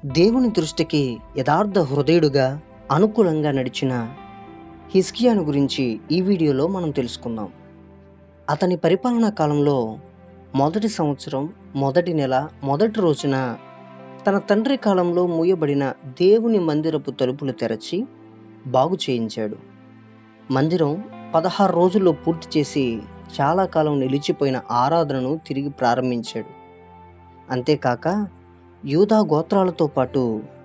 దేవుని దృష్టికి యథార్థ హృదయుడుగా అనుకూలంగా నడిచిన హిజ్కియాను గురించి ఈ వీడియోలో మనం తెలుసుకుందాం. అతని పరిపాలనా కాలంలో మొదటి సంవత్సరం మొదటి నెల మొదటి రోజున తన తండ్రి కాలంలో మూయబడిన దేవుని మందిరపు తలుపులు తెరచి బాగు చేయించాడు. మందిరం 16 రోజుల్లో పూర్తి చేసి చాలా కాలం నిలిచిపోయిన ఆరాధనను తిరిగి ప్రారంభించాడు. అంతేకాక యూదా గోత్రాలతో పాటు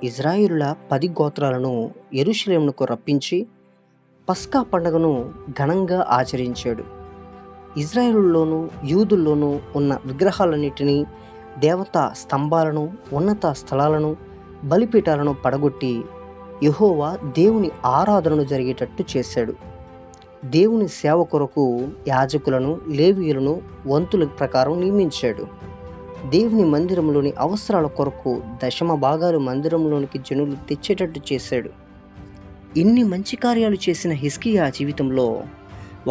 ఇజ్రాయిలుల 10 గోత్రాలను యెరూషలేమునకు రప్పించి పస్కా పండుగను ఘనంగా ఆచరించాడు. ఇజ్రాయిలులోనూ యూదుల్లోనూ ఉన్న విగ్రహాలన్నిటినీ, దేవతా స్తంభాలను, ఉన్నత స్థలాలను, బలిపీఠాలను పడగొట్టి యెహోవా దేవుని ఆరాధనను జరిగేటట్టు చేశాడు. దేవుని సేవ కొరకు యాజకులను, లేవీయులను వంతుల ప్రకారం నియమించాడు. దేవుని మందిరంలోని అవసరాల కొరకు 10వ భాగాలు మందిరంలోనికి జనులు తెచ్చేటట్టు చేశాడు. ఇన్ని మంచి కార్యాలు చేసిన హిజ్కియా జీవితంలో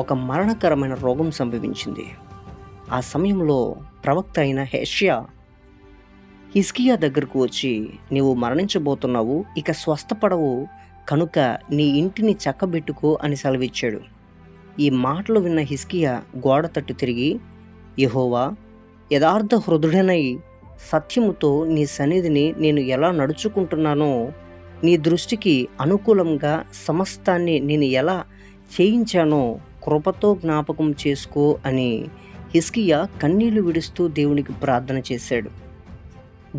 ఒక మరణకరమైన రోగం సంభవించింది. ఆ సమయంలో ప్రవక్త అయిన యెషయా హిజ్కియా దగ్గరకు వచ్చి, నీవు మరణించబోతున్నావు, ఇక స్వస్థపడవు, కనుక నీ ఇంటిని చక్కబెట్టుకో అని సెలవిచ్చాడు. ఈ మాటలు విన్న హిజ్కియా గోడ తట్టు తిరిగి, యెహోవా, యథార్థ హృదయుడనై సత్యముతో నీ సన్నిధిని నేను ఎలా నడుచుకుంటున్నానో, నీ దృష్టికి అనుకూలంగా సమస్తాన్ని నేను ఎలా చేయించానో కృపతో జ్ఞాపకం చేసుకో అని హిజ్కియా కన్నీళ్లు విడుస్తూ దేవునికి ప్రార్థన చేశాడు.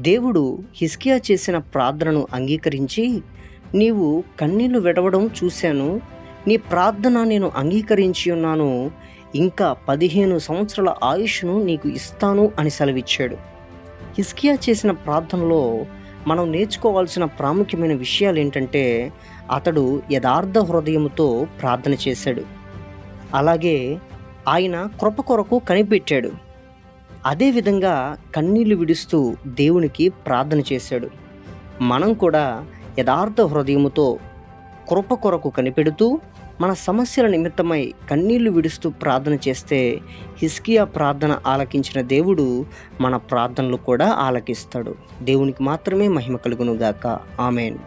దేవుడు హిజ్కియా చేసిన ప్రార్థనను అంగీకరించి, నీవు కన్నీళ్లు విడవడం చూశాను, నీ ప్రార్థన నేను అంగీకరించి ఉన్నాను, ఇంకా 15 సంవత్సరాల ఆయుష్ను నీకు ఇస్తాను అని సెలవిచ్చాడు. హిజ్కియా చేసిన ప్రార్థనలో మనం నేర్చుకోవాల్సిన ప్రాముఖ్యమైన విషయాలు ఏంటంటే, అతడు యథార్థ హృదయంతో ప్రార్థన చేశాడు. అలాగే ఆయన కృప కొరకు కనిపెట్టాడు. అదేవిధంగా కన్నీళ్లు విడుస్తూ దేవునికి ప్రార్థన చేశాడు. మనం కూడా యథార్థ హృదయముతో కృప కొరకు కనిపెడుతూ మన సమస్యల నిమిత్తమై కన్నీళ్లు విడుస్తూ ప్రార్థన చేస్తే హిజ్కియా ప్రార్థన ఆలకించిన దేవుడు మన ప్రార్థనలు కూడా ఆలకిస్తాడు. దేవునికి మాత్రమే మహిమ కలుగును గాక. ఆమేన్.